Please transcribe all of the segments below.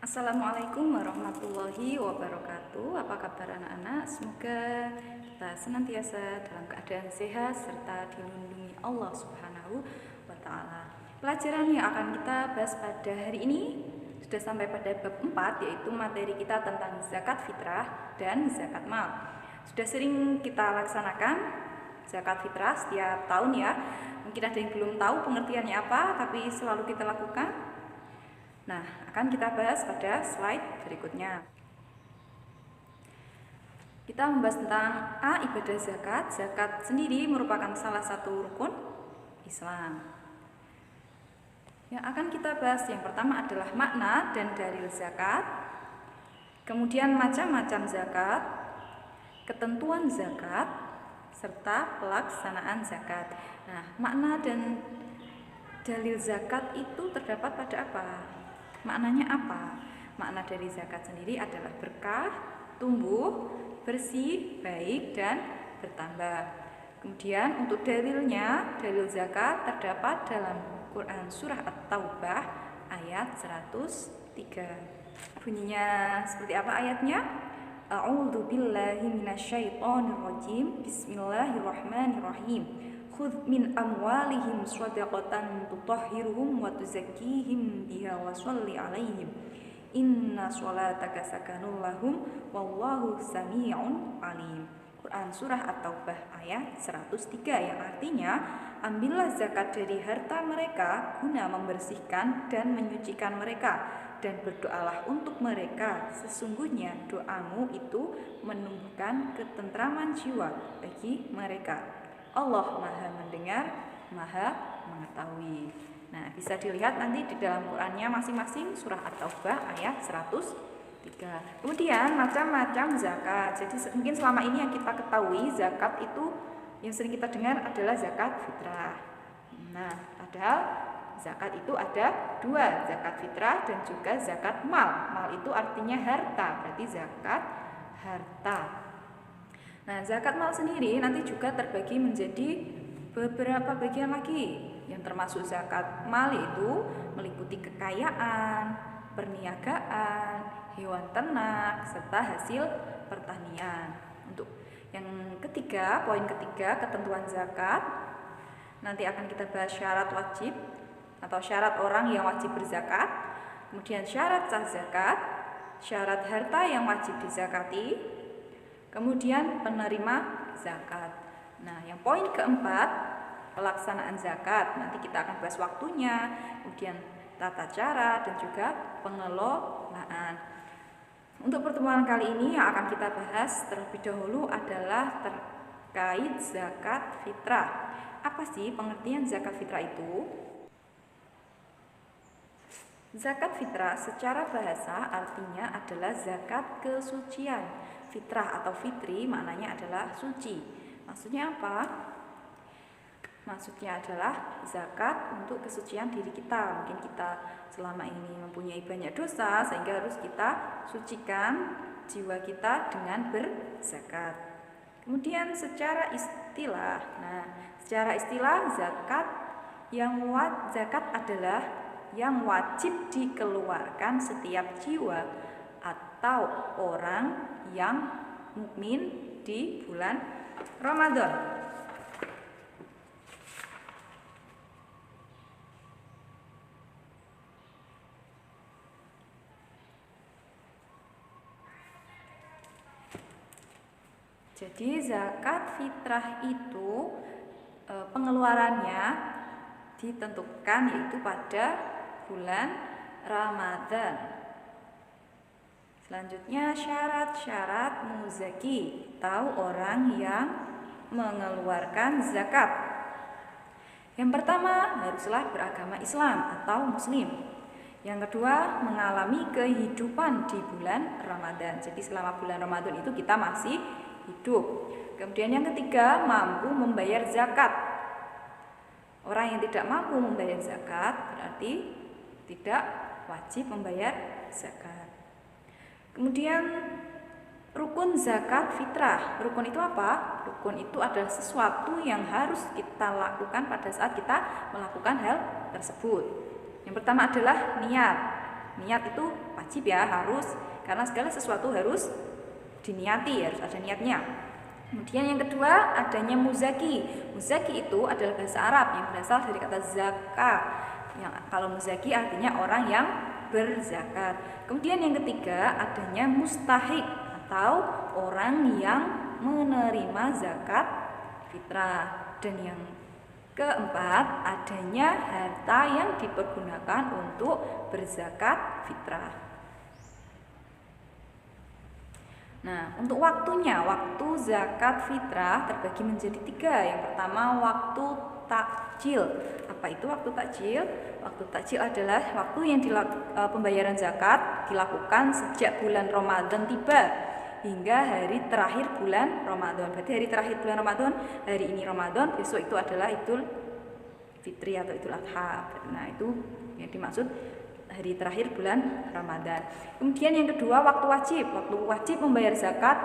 Assalamualaikum warahmatullahi wabarakatuh. Apa kabar anak-anak? Semoga kita senantiasa dalam keadaan sehat serta dilindungi Allah Subhanahu wa taala. Pelajaran yang akan kita bahas pada hari ini sudah sampai pada bab 4, yaitu materi kita tentang zakat fitrah dan zakat mal. Sudah sering kita laksanakan zakat fitrah setiap tahun ya. Mungkin ada yang belum tahu pengertiannya apa, tapi selalu kita lakukan. Nah, akan kita bahas pada slide berikutnya. Kita membahas tentang ibadah zakat. Zakat sendiri merupakan salah satu rukun Islam. Yang akan kita bahas yang pertama adalah makna dan dalil zakat. Kemudian macam-macam zakat, ketentuan zakat, serta pelaksanaan zakat. Nah, makna dan dalil zakat itu terdapat pada apa? Maknanya apa? Makna dari zakat sendiri adalah berkah, tumbuh, bersih, baik, dan bertambah. Kemudian untuk dalilnya, dalil zakat terdapat dalam Quran Surah At-Taubah ayat 103. Bunyinya seperti apa ayatnya? A'udzu billahi minasyaitonir rajim. Bismillahirrahmanirrahim. Khudh min amwalihim shadaqatan tutahhiruhum wa tuzakkihim biha wa shalli 'alaihim inna sholataka sakanul lahum wallahu sami'un 'alim. Quran Surah At-Taubah ayat 103, yang artinya, ambillah zakat dari harta mereka guna membersihkan dan menyucikan mereka, dan berdoalah untuk mereka, sesungguhnya doamu itu menumbuhkan ketentraman jiwa bagi mereka. Allah Maha mendengar, Maha mengetahui. Nah, bisa dilihat nanti di dalam Qurannya masing-masing surah At-Taubah ayat 103. Kemudian macam-macam zakat. Jadi mungkin selama ini yang kita ketahui zakat itu yang sering kita dengar adalah zakat fitrah. Nah, padahal zakat itu ada dua, zakat fitrah dan juga zakat mal. Mal itu artinya harta, berarti zakat harta. Nah, zakat mal sendiri nanti juga terbagi menjadi beberapa bagian lagi. Yang termasuk zakat mal itu meliputi kekayaan, perniagaan, hewan ternak, serta hasil pertanian. Untuk yang ketiga, poin ketiga, ketentuan zakat. Nanti akan kita bahas syarat wajib atau syarat orang yang wajib berzakat. Kemudian syarat sah zakat, syarat harta yang wajib dizakati, kemudian penerima zakat. Nah, yang poin keempat, pelaksanaan zakat. Nanti kita akan bahas waktunya, kemudian tata cara, dan juga pengelolaan. Untuk pertemuan kali ini yang akan kita bahas terlebih dahulu adalah terkait zakat fitrah. Apa sih pengertian zakat fitrah itu? Zakat fitrah secara bahasa artinya adalah zakat kesucian. Fitrah atau fitri maknanya adalah suci. Maksudnya apa? Maksudnya adalah zakat untuk kesucian diri kita. Mungkin kita selama ini mempunyai banyak dosa sehingga harus kita sucikan jiwa kita dengan berzakat. Kemudian secara istilah. Nah, secara istilah zakat adalah yang wajib dikeluarkan setiap jiwa atau orang yang mukmin di bulan Ramadan. Jadi zakat fitrah itu pengeluarannya ditentukan yaitu pada bulan Ramadan. Selanjutnya syarat-syarat muzaki, tahu orang yang mengeluarkan zakat. Yang pertama, haruslah beragama Islam atau Muslim. Yang kedua, mengalami kehidupan di bulan Ramadan. Jadi selama bulan Ramadan itu kita masih hidup. Kemudian yang ketiga, mampu membayar zakat. Orang yang tidak mampu membayar zakat berarti tidak wajib membayar zakat. Kemudian rukun zakat fitrah. Rukun itu apa? Rukun itu adalah sesuatu yang harus kita lakukan pada saat kita melakukan hal tersebut. Yang pertama adalah niat. Niat itu wajib ya, harus, karena segala sesuatu harus diniati, harus ada niatnya. Kemudian yang kedua adanya muzaki. Muzaki itu adalah bahasa Arab yang berasal dari kata zaka. Yang kalau muzaki artinya orang yang berzakat. Kemudian yang ketiga adanya mustahik atau orang yang menerima zakat fitrah. Dan yang keempat adanya harta yang dipergunakan untuk berzakat fitrah. Nah, untuk waktunya, waktu zakat fitrah terbagi menjadi 3. Yang pertama waktu takjil. Apa itu waktu takjil? Waktu takjil adalah waktu yang pembayaran zakat dilakukan sejak bulan Ramadan tiba hingga hari terakhir bulan Ramadan. Berarti hari terakhir bulan Ramadan, hari ini Ramadan, besok itu adalah Idul Fitri atau Idul Adha. Nah, itu yang dimaksud hari terakhir bulan Ramadan. Kemudian yang kedua waktu wajib. Waktu wajib membayar zakat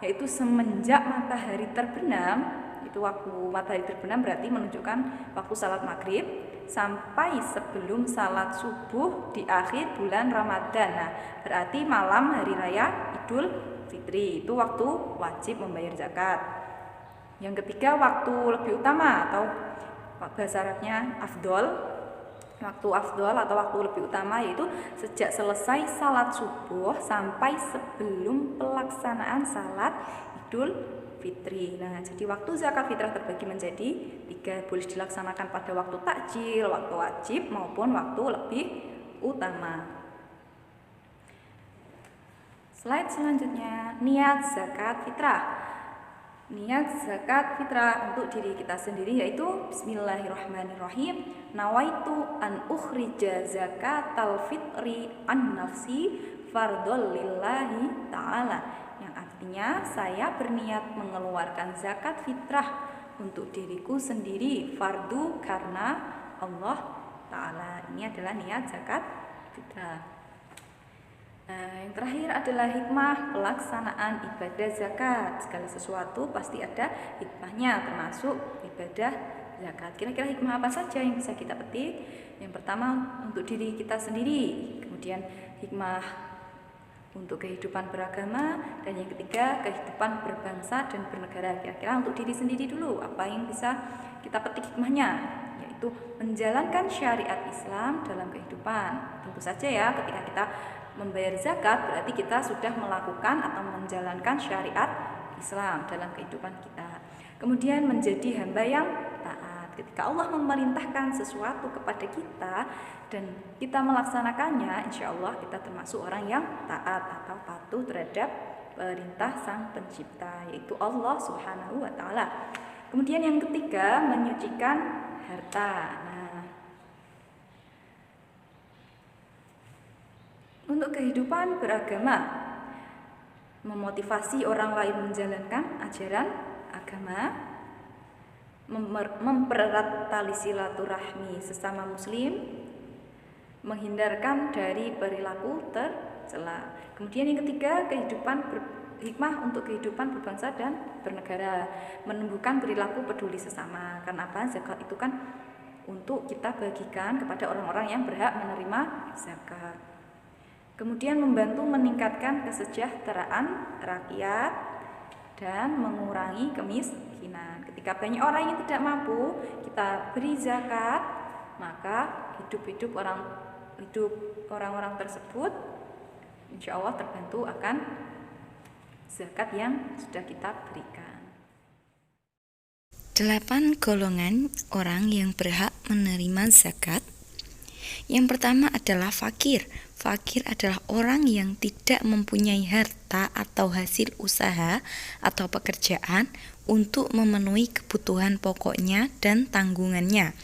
yaitu semenjak matahari terbenam. Itu waktu matahari terbenam berarti menunjukkan waktu salat maghrib sampai sebelum salat subuh di akhir bulan Ramadan. Nah, berarti malam hari raya Idul Fitri itu waktu wajib membayar zakat. Yang ketiga waktu lebih utama atau bahasa Arabnya afdol. Waktu afdol atau waktu lebih utama yaitu sejak selesai salat subuh sampai sebelum pelaksanaan salat Idul Fitri. Nah, jadi waktu zakat fitrah terbagi menjadi 3, boleh dilaksanakan pada waktu takjil, waktu wajib maupun waktu lebih utama. Slide selanjutnya, niat zakat fitrah. Niat zakat fitrah untuk diri kita sendiri yaitu bismillahirrahmanirrahim, nawaitu an ukhrija zakatal fitri an nafsi fardhol lillahi ta'ala, yang artinya saya berniat mengeluarkan zakat fitrah untuk diriku sendiri, fardu karena Allah ta'ala. Ini adalah niat zakat fitrah. Nah, yang terakhir adalah hikmah pelaksanaan ibadah zakat. Segala sesuatu pasti ada hikmahnya, termasuk ibadah zakat. Kira-kira hikmah apa saja yang bisa kita petik? Yang pertama untuk diri kita sendiri, kemudian hikmah untuk kehidupan beragama, dan yang ketiga kehidupan berbangsa dan bernegara. Kira-kira untuk diri sendiri dulu, apa yang bisa kita petik hikmahnya? Yaitu menjalankan syariat Islam dalam kehidupan. Tentu saja ya, ketika kita membayar zakat berarti kita sudah melakukan atau menjalankan syariat Islam dalam kehidupan kita. Kemudian menjadi hamba yang taat. Ketika Allah memerintahkan sesuatu kepada kita dan kita melaksanakannya, insya Allah kita termasuk orang yang taat atau patuh terhadap perintah Sang Pencipta, yaitu Allah Subhanahu wa Ta'ala. Kemudian yang ketiga, menyucikan harta. Untuk kehidupan beragama, memotivasi orang lain menjalankan ajaran agama, mempererat tali silaturahmi sesama muslim, menghindarkan dari perilaku tercela. Kemudian yang ketiga, hikmah untuk kehidupan berbangsa dan bernegara, menumbuhkan perilaku peduli sesama. Karena apa? Zakat itu kan untuk kita bagikan kepada orang-orang yang berhak menerima zakat. Kemudian membantu meningkatkan kesejahteraan rakyat dan mengurangi kemiskinan. Ketika banyak orang yang tidak mampu, kita beri zakat, maka hidup orang-orang tersebut insya Allah terbantu akan zakat yang sudah kita berikan. 8 golongan orang yang berhak menerima zakat. Yang pertama adalah fakir. Fakir adalah orang yang tidak mempunyai harta atau hasil usaha atau pekerjaan untuk memenuhi kebutuhan pokoknya dan tanggungannya.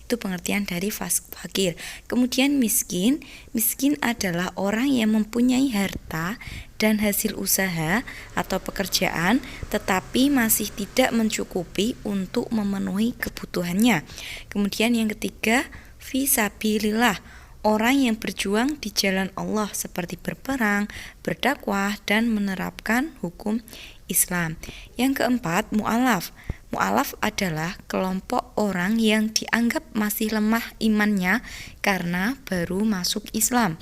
Itu pengertian dari fakir. Kemudian miskin. Miskin adalah orang yang mempunyai harta dan hasil usaha atau pekerjaan tetapi masih tidak mencukupi untuk memenuhi kebutuhannya. Kemudian yang ketiga, fisabilillah, orang yang berjuang di jalan Allah seperti berperang, berdakwah, dan menerapkan hukum Islam. Yang keempat, mu'alaf. Mu'alaf adalah kelompok orang yang dianggap masih lemah imannya karena baru masuk Islam.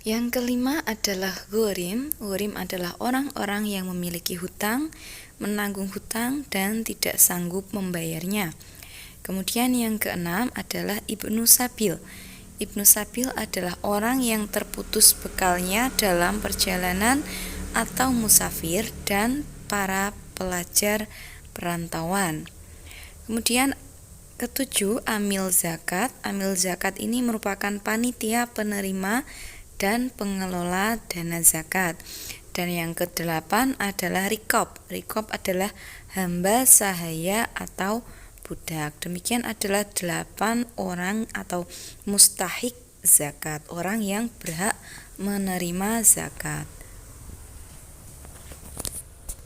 Yang kelima adalah ghorim. Ghorim adalah orang-orang yang memiliki hutang, menanggung hutang, dan tidak sanggup membayarnya. Kemudian yang keenam adalah Ibnu Sabil. Ibnu Sabil adalah orang yang terputus bekalnya dalam perjalanan atau musafir dan para pelajar perantauan. Kemudian ketujuh, amil zakat. Amil zakat ini merupakan panitia penerima dan pengelola dana zakat. Dan yang kedelapan adalah rikob. Rikob adalah hamba sahaya atau budak. Demikian adalah 8 orang atau mustahik zakat, orang yang berhak menerima zakat.